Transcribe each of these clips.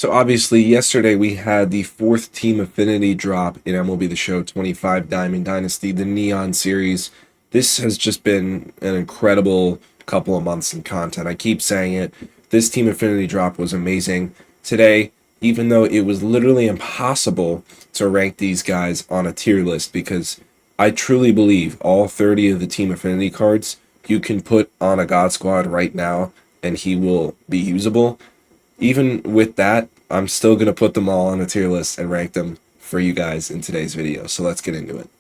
So obviously yesterday we had the fourth team Affinity drop in MLB The Show 25 Diamond Dynasty, the Neon series. This has just been an incredible couple of months in content. I keep saying it. This team Affinity drop was amazing. Today, even though it was literally impossible to rank these guys on a tier list because I truly believe all 30 of the team Affinity cards you can put on a God Squad right now and he will be usable. Even with that, I'm still going to put them all on a tier list and rank them for you guys in today's video. So let's get into it.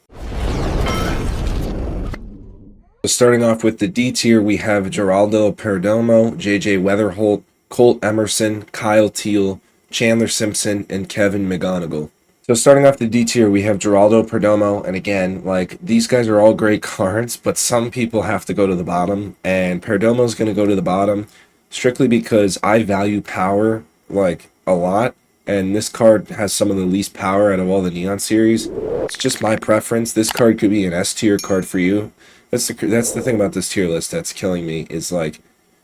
So starting off with the D tier, we have Geraldo Perdomo, JJ Weatherholt, Colt Emerson, Kyle Teel, Chandler Simpson, and Kevin McGonigal. So starting off the D tier, we have Geraldo Perdomo, and again, like, these guys are all great cards, but some people have to go to the bottom, and Perdomo's going to go to the bottom strictly because I value power, like, a lot, and this card has some of the least power out of all the Neon series. It's just my preference. This card could be an S tier card for you. That's the thing about this tier list that's killing me, is, like,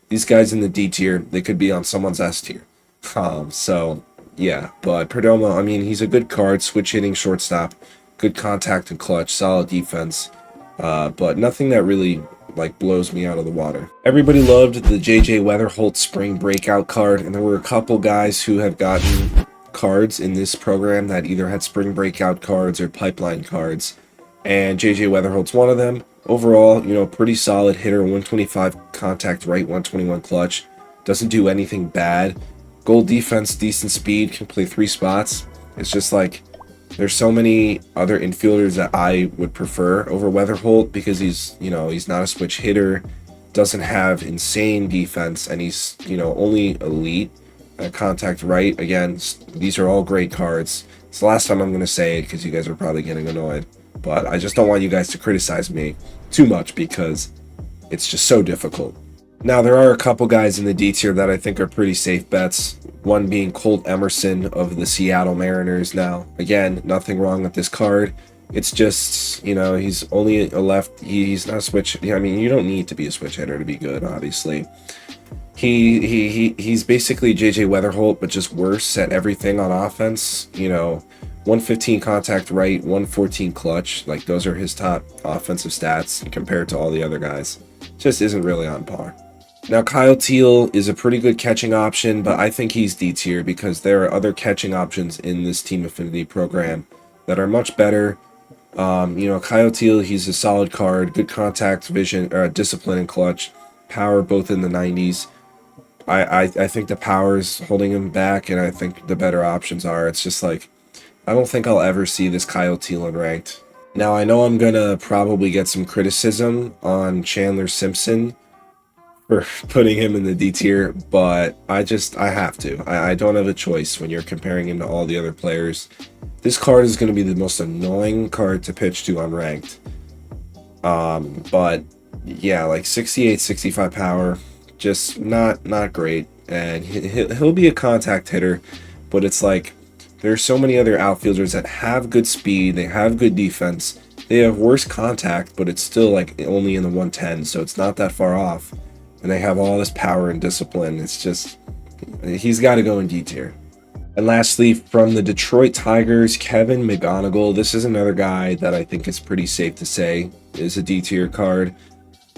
these guys in the D tier, they could be on someone's S tier. So yeah, but Perdomo, I mean, he's a good card, switch hitting shortstop, good contact and clutch, solid defense, but nothing that really, like, blows me out of the water. Everybody loved the JJ Weatherholt spring breakout card, and there were a couple guys who have gotten cards in this program that either had spring breakout cards or pipeline cards, and JJ Weatherholt's one of them. Overall, pretty solid hitter, 125 contact right, 121 clutch, doesn't do anything bad. Gold defense, decent speed, can play 3 spots. It's just like, there's so many other infielders that I would prefer over Weatherholt because he's not a switch hitter, doesn't have insane defense, and he's, only elite at contact right. Again, these are all great cards. It's the last time I'm going to say it because you guys are probably getting annoyed, but I just don't want you guys to criticize me too much because it's just so difficult. Now, there are a couple guys in the D tier that I think are pretty safe bets. One being Colt Emerson of the Seattle Mariners. Now, again, nothing wrong with this card. It's just, he's only a left. He's not a switch. I mean, you don't need to be a switch hitter to be good, obviously. He's basically JJ Weatherholt, but just worse at everything on offense. 115 contact right, 114 clutch. Like, those are his top offensive stats compared to all the other guys. Just isn't really on par. Now, Kyle Teel is a pretty good catching option, but I think he's D tier because there are other catching options in this Team Affinity program that are much better. Kyle Teel, he's a solid card, good contact, vision, discipline, and clutch, power both in the 90s. I think the power is holding him back, and I think the better options are. It's just like, I don't think I'll ever see this Kyle Teel unranked. Now, I know I'm gonna probably get some criticism on Chandler Simpson for putting him in the D tier, but I have to. I don't have a choice when you're comparing him to all the other players. This card is going to be the most annoying card to pitch to unranked. But yeah, like 68, 65 power, just not great. And he'll be a contact hitter, but it's like, there's so many other outfielders that have good speed, they have good defense, they have worse contact, but it's still like only in the 110, so it's not that far off. And they have all this power and discipline. It's just, he's got to go in D tier. And lastly, from the Detroit Tigers, Kevin McGonigal. This is another guy that I think is pretty safe to say is a D tier card.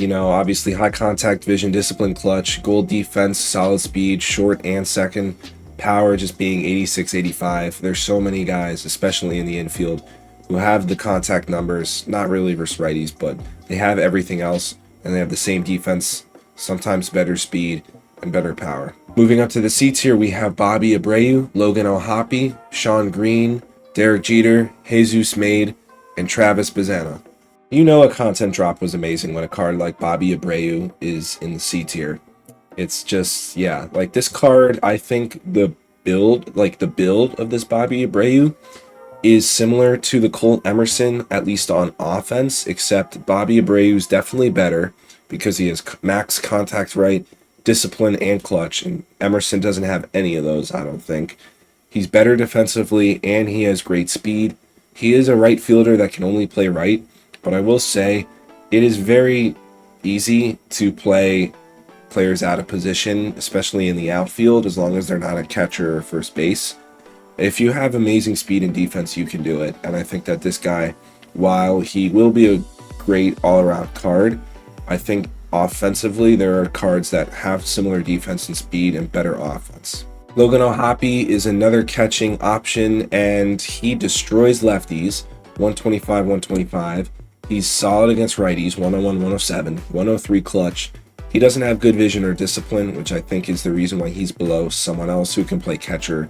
Obviously high contact, vision, discipline, clutch, gold defense, solid speed, short and second, power just being 86, 85. There's so many guys, especially in the infield, who have the contact numbers, not really versus righties, but they have everything else, and they have the same defense, sometimes better speed, and better power. Moving up to the C tier, we have Bobby Abreu, Logan O'Hoppe, Sean Green, Derek Jeter, Jesus Made, and Travis Bazzana. A content drop was amazing when a card like Bobby Abreu is in the C tier. It's just, yeah, like this card, I think the build of this Bobby Abreu is similar to the Colt Emerson, at least on offense, except Bobby Abreu is definitely better because he has max contact right, discipline, and clutch, and Emerson doesn't have any of those, I don't think. He's better defensively, and he has great speed. He is a right fielder that can only play right, but I will say it is very easy to play players out of position, especially in the outfield, as long as they're not a catcher or first base. If you have amazing speed and defense, you can do it. And I think that this guy, while he will be a great all-around card, I think offensively there are cards that have similar defense and speed and better offense. Logan O'Hoppe is another catching option, and he destroys lefties, 125, 125. He's solid against righties, 101, 107, 103 clutch. He doesn't have good vision or discipline, which I think is the reason why he's below someone else who can play catcher,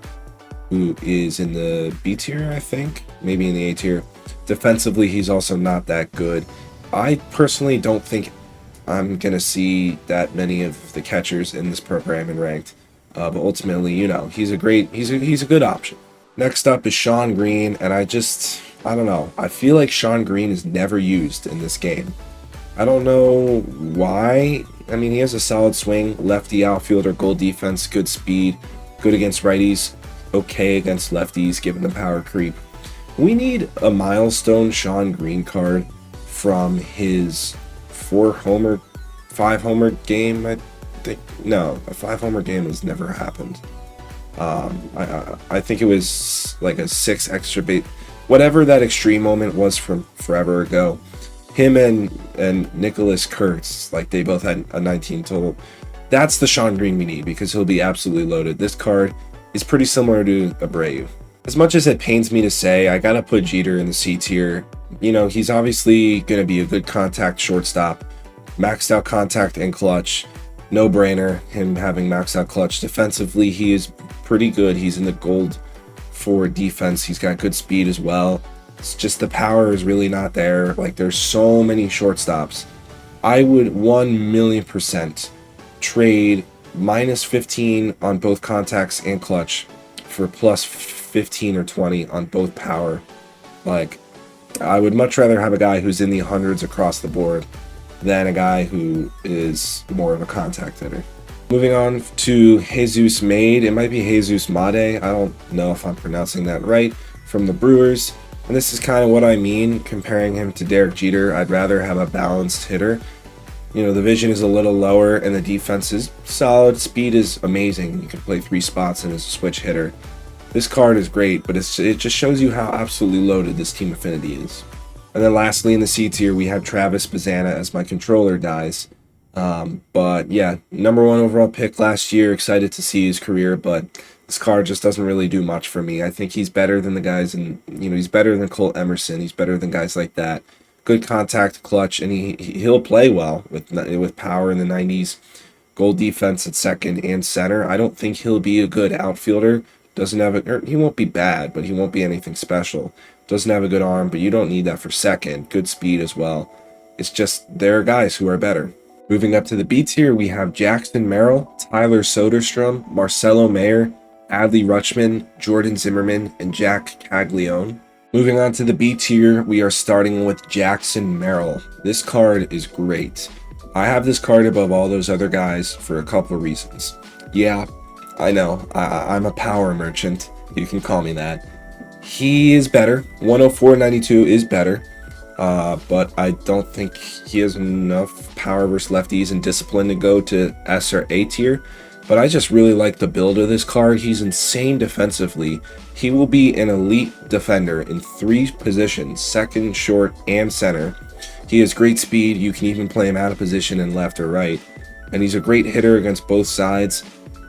who is in the B tier, I think, maybe in the A tier. Defensively, he's also not that good. I personally don't think I'm going to see that many of the catchers in this program in ranked. But ultimately, you know, he's a good option. Next up is Sean Green, and I don't know. I feel like Sean Green is never used in this game. I don't know why. I mean, he has a solid swing, lefty outfielder, goal defense, good speed, good against righties, okay against lefties, given the power creep. We need a milestone Sean Green card from his 5 homer game, I think. No, a 5 homer game has never happened. I think it was like a 6 extra base, whatever that extreme moment was from forever ago. Him and Nicholas Kurtz, like they both had a 19 total. That's the Sean Green we need, because he'll be absolutely loaded. This card is pretty similar to Abreu. As much as it pains me to say, I gotta put Jeter in the C tier. You know, he's obviously gonna be a good contact shortstop, maxed out contact and clutch. No brainer, him having maxed out clutch. Defensively, he is pretty good. He's in the gold for defense. He's got good speed as well. It's just the power is really not there. Like, there's so many shortstops. I would 1,000,000% trade minus 15 on both contacts and clutch for plus 15 or 20 on both power. Like, I would much rather have a guy who's in the hundreds across the board than a guy who is more of a contact hitter. Moving on to Jesus Made. It might be Jesus Made. I don't know if I'm pronouncing that right. From the Brewers. And this is kind of what I mean, comparing him to Derek Jeter. I'd rather have a balanced hitter. You know, the vision is a little lower and the defense is solid. Speed is amazing. You can play 3 spots and is a switch hitter. This card is great, but it just shows you how absolutely loaded this Team Affinity is. And then lastly, in the C tier, we have Travis Bazzana as my controller dies. But yeah, number 1 overall pick last year. Excited to see his career, but this card just doesn't really do much for me. I think he's better than the guys, and he's better than Colt Emerson. He's better than guys like that. Good contact, clutch, and he'll play well with power in the 90s. Gold defense at second and center. I don't think he'll be a good outfielder. He won't be bad, but he won't be anything special. Doesn't have a good arm, but you don't need that for second. Good speed as well. It's just there are guys who are better. Moving up to the B tier, we have Jackson Merrill, Tyler Soderstrom, Marcelo Mayer, Adley Rutschman, Jordan Zimmerman, and Jack Caglione. Moving on to the B tier, we are starting with Jackson Merrill. This card is great. I have this card above all those other guys for a couple of reasons. Yeah, I know, I'm a power merchant. You can call me that. He is better. 104.92 is better. But I don't think he has enough power versus lefties and discipline to go to S or A tier. But I just really like the build of this card. He's insane defensively. He will be an elite defender in 3 positions, second, short, and center. He has great speed. You can even play him out of position in left or right. And he's a great hitter against both sides.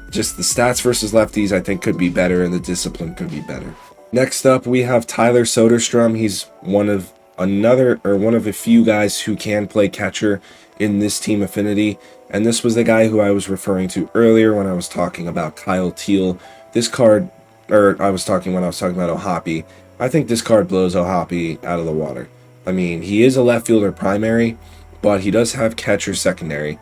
Just the stats versus lefties I think could be better, and the discipline could be better. Next up, we have Tyler Soderstrom. He's one of a few guys who can play catcher in this Team Affinity. And this was the guy who I was referring to earlier when I was talking about Kyle Teal. This card, when I was talking about O'Hoppe. I think this card blows O'Hoppe out of the water. I mean, he is a left fielder primary, but he does have catcher secondary.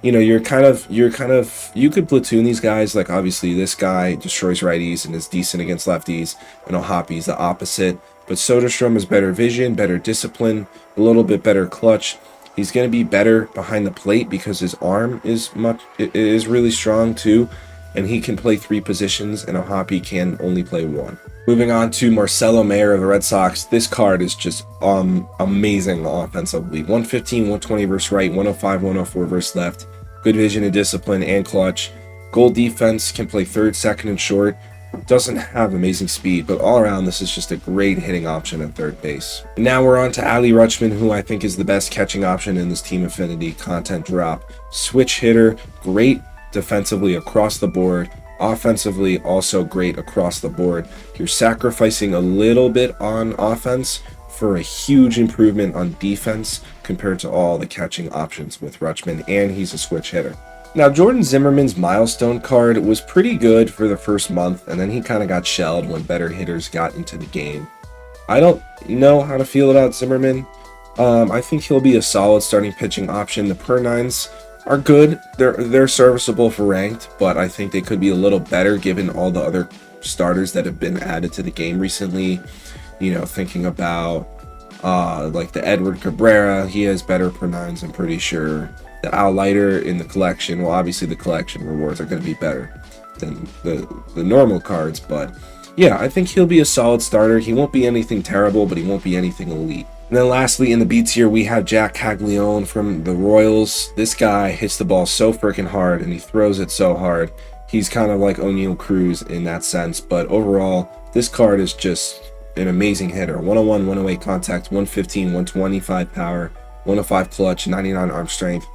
You know, you could platoon these guys. Like, obviously this guy destroys righties and is decent against lefties, and O'Hoppe's the opposite. But Soderstrom has better vision, better discipline, a little bit better clutch. He's going to be better behind the plate because his arm is really strong too, and he can play 3 positions, and O'Hoppe can only play 1. Moving on to Marcelo Mayer of the Red Sox. This card is just amazing offensively. 115, 120 versus right, 105, 104 versus left. good vision and discipline and clutch. Gold defense, can play third, second, and short. Doesn't have amazing speed, but all around this is just a great hitting option at third base. And now we're on to Ali Rutschman, who I think is the best catching option in this Team Affinity content drop. Switch hitter, great defensively across the board. Offensively, also great across the board. You're sacrificing a little bit on offense for a huge improvement on defense compared to all the catching options with Rutschman, and he's a switch hitter. Now, Jordan Zimmerman's milestone card was pretty good for the first month, and then he kind of got shelled when better hitters got into the game. I don't know how to feel about Zimmerman. I think he'll be a solid starting pitching option. The per nines are good. They're serviceable for ranked, but I think they could be a little better given all the other starters that have been added to the game recently. You know, thinking about like the Edward Cabrera, he has better per nines, I'm pretty sure. The Al Leiter in the collection, well, obviously the collection rewards are going to be better than the normal cards, but yeah, I think he'll be a solid starter. He won't be anything terrible, but he won't be anything elite. And then lastly, in the B tier, we have Jack Caglione from the Royals. This guy hits the ball so freaking hard, and he throws it so hard. He's kind of like O'Neal Cruz in that sense, but overall, this card is just an amazing hitter. 101, 108 contact, 115, 125 power, 105 clutch, 99 arm strength.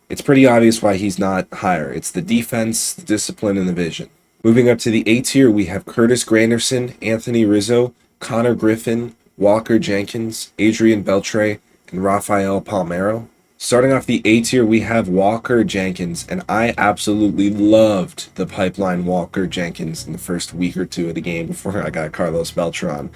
It's pretty obvious why he's not higher. It's the defense, the discipline, and the vision. Moving up to the A tier, we have Curtis Granderson, Anthony Rizzo, Connor Griffin, Walker Jenkins, Adrian Beltre, and Rafael Palmeiro. Starting off the A tier, we have Walker Jenkins, and I absolutely loved the pipeline Walker Jenkins in the first week or two of the game before I got Carlos Beltran.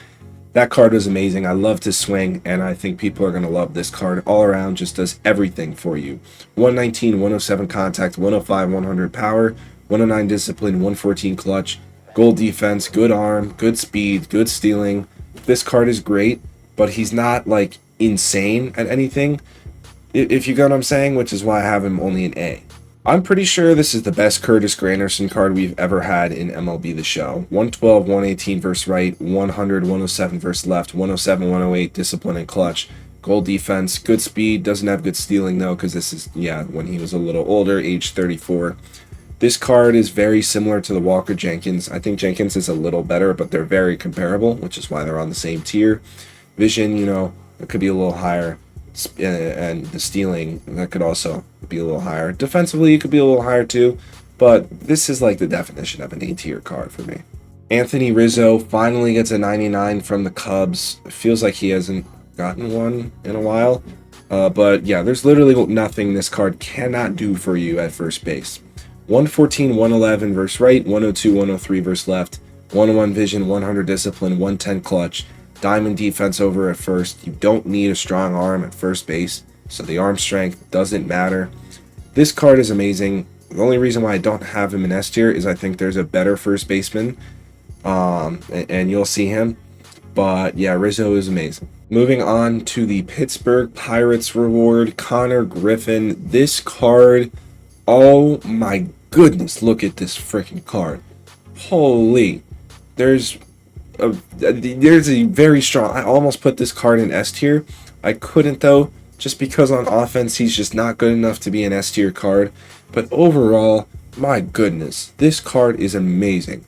That card was amazing. I loved his swing, and I think people are going to love this card all around. Just does everything for you. 119, 107 contact, 105, 100 power, 109 discipline, 114 clutch, gold defense, good arm, good speed, good stealing. This card is great, but he's not like insane at anything, if you get what I'm saying, which is why I have him only an A. I'm pretty sure this is the best Curtis Granderson card we've ever had in MLB The Show. 112, 118 versus right, 100, 107 versus left, 107, 108 discipline and clutch, gold defense, good speed, doesn't have good stealing though, because this is, yeah, when he was a little older, age 34. This card is very similar to the Walker Jenkins. I think Jenkins is a little better, but they're very comparable, which is why they're on the same tier. Vision, you know, it could be a little higher. And the stealing, that could also be a little higher. Defensively, it could be a little higher too, but this is like the definition of an A tier card for me. Anthony Rizzo finally gets a 99 from the Cubs. It feels like he hasn't gotten one in a while, but yeah, there's literally nothing this card cannot do for you at first base. 114, 111 versus right, 102, 103 versus left, 101 vision, 100 discipline, 110 clutch. Diamond defense over at first. You don't need a strong arm at first base, so the arm strength doesn't matter. This card is amazing. The only reason why I don't have him in S tier is I think there's a better first baseman, and you'll see him. But yeah, Rizzo is amazing. Moving on to the Pittsburgh Pirates reward, Connor Griffin. This card, oh my goodness, look at this freaking card. Holy, there's a very strong, I almost put this card in S tier. I couldn't though, just because on offense he's just not good enough to be an S tier card. But overall, my goodness, this card is amazing.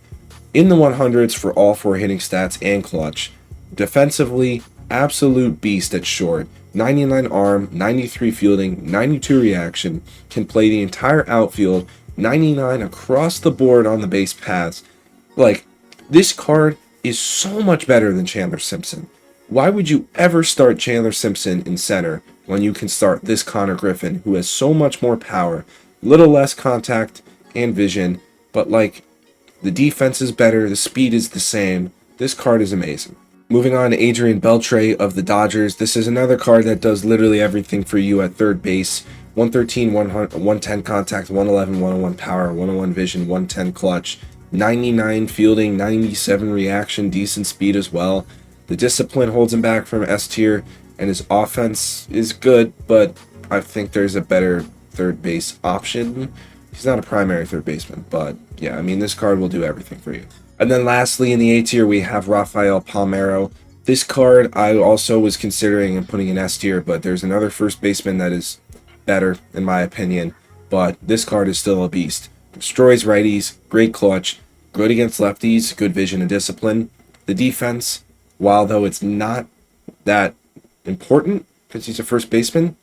In the 100s for all four hitting stats and clutch. Defensively, absolute beast at short. 99 arm, 93 fielding, 92 reaction, can play the entire outfield, 99 across the board on the base paths. Like, this card is so much better than Chandler Simpson. Why would you ever start Chandler Simpson in center when you can start this Connor Griffin, who has so much more power, little less contact and vision, but like the defense is better, the speed is the same. This card is amazing. Moving on to Adrian Beltre of the Dodgers. This is another card that does literally everything for you at third base. 113, 110 contact, 111, 101 power, 101 vision, 110 clutch. 99 fielding, 97 reaction, decent speed as well. The discipline holds him back from S tier, and his offense is good, but I think there's a better third base option. He's not a primary third baseman, but yeah, I mean, this card will do everything for you. And then lastly, in the A tier, we have Rafael Palmeiro. This card I also was considering and putting in S tier, but there's another first baseman that is better, in my opinion, but this card is still a beast. Destroys righties, great clutch, good against lefties, good vision and discipline. The defense, while though it's not that important because he's a first baseman,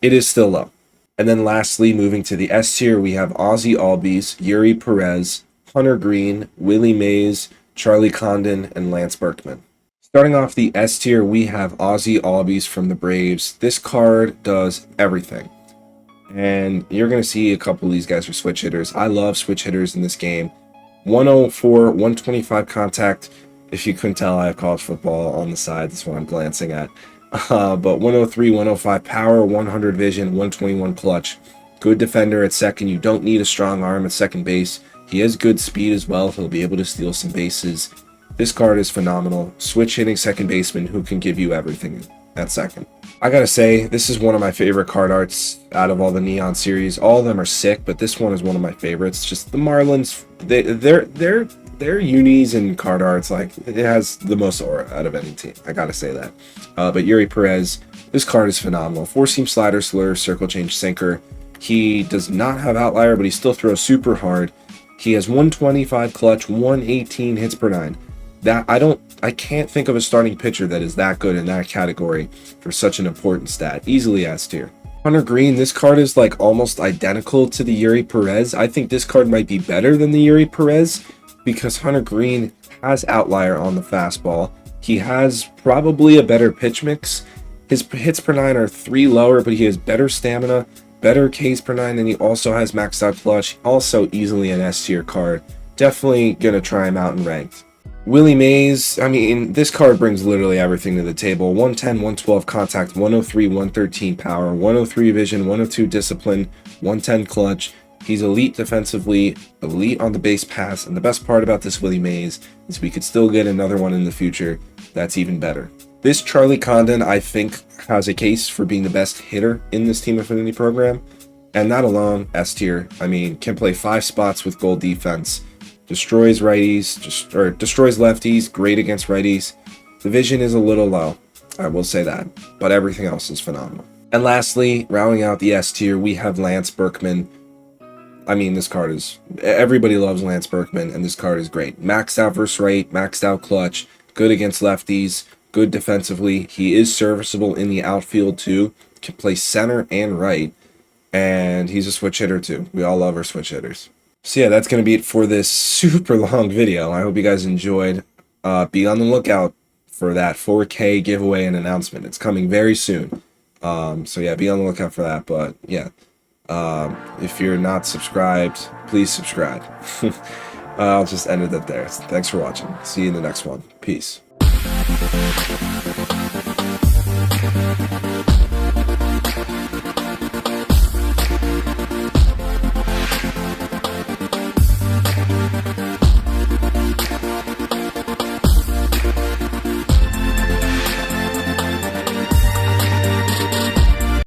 it is still low. And then lastly, moving to the S tier, we have Ozzy Albies, Yuri Perez, Hunter Green, Willie Mays, Charlie Condon, and Lance Berkman. Starting off the S tier, we have Ozzy Albies from the Braves. This card does everything. And you're going to see a couple of these guys are switch hitters. I love switch hitters in this game. 104, 125 contact. If you couldn't tell, I have college football on the side. That's what I'm glancing at. But 103, 105 power, 100 vision, 121 clutch. Good defender at second. You don't need a strong arm at second base. He has good speed as well. He'll be able to steal some bases. This card is phenomenal. Switch hitting second baseman who can give you everything at second. I gotta say, this is one of my favorite card arts out of all the Neon series. All of them are sick, but this one is one of my favorites. Just the Marlins, their unis and card arts, like, it has the most aura out of any team. I gotta say that. But Yuri Perez, this card is phenomenal. Four-seam slider, slur, circle change, sinker. He does not have outlier, but he still throws super hard. He has 125 clutch, 118 hits per nine. I can't think of a starting pitcher that is that good in that category for such an important stat. Easily S tier. Hunter Green, this card is like almost identical to the Yuri Perez. I think this card might be better than the Yuri Perez because Hunter Green has outlier on the fastball. He has probably a better pitch mix. His hits per nine are 3 lower, but he has better stamina, better Ks per nine, and he also has maxed out clutch. Also easily an S tier card. Definitely gonna try him out in ranked. Willie Mays, I mean, this card brings literally everything to the table. 110, 112 contact, 103, 113 power, 103 vision, 102 discipline, 110 clutch. He's elite defensively, elite on the base pass, and the best part about this Willie Mays is we could still get another one in the future that's even better. This Charlie Condon, I think, has a case for being the best hitter in this Team Affinity program, and that alone, S tier. I mean, can play 5 spots with goal defense. Destroys righties, destroys lefties, great against righties. The vision is a little low, I will say that, but everything else is phenomenal. And lastly, rounding out the S tier, we have Lance Berkman. I mean, this card is, everybody loves Lance Berkman, and this card is great. Maxed out versus right, maxed out clutch, good against lefties, good defensively. He is serviceable in the outfield too, can play center and right, and he's a switch hitter too. We all love our switch hitters. So yeah, that's going to be it for this super long video. I hope you guys enjoyed. Be on the lookout for that 4K giveaway and announcement. It's coming very soon. So yeah, be on the lookout for that. But yeah, if you're not subscribed, please subscribe. I'll just end it there. Thanks for watching. See you in the next one. Peace.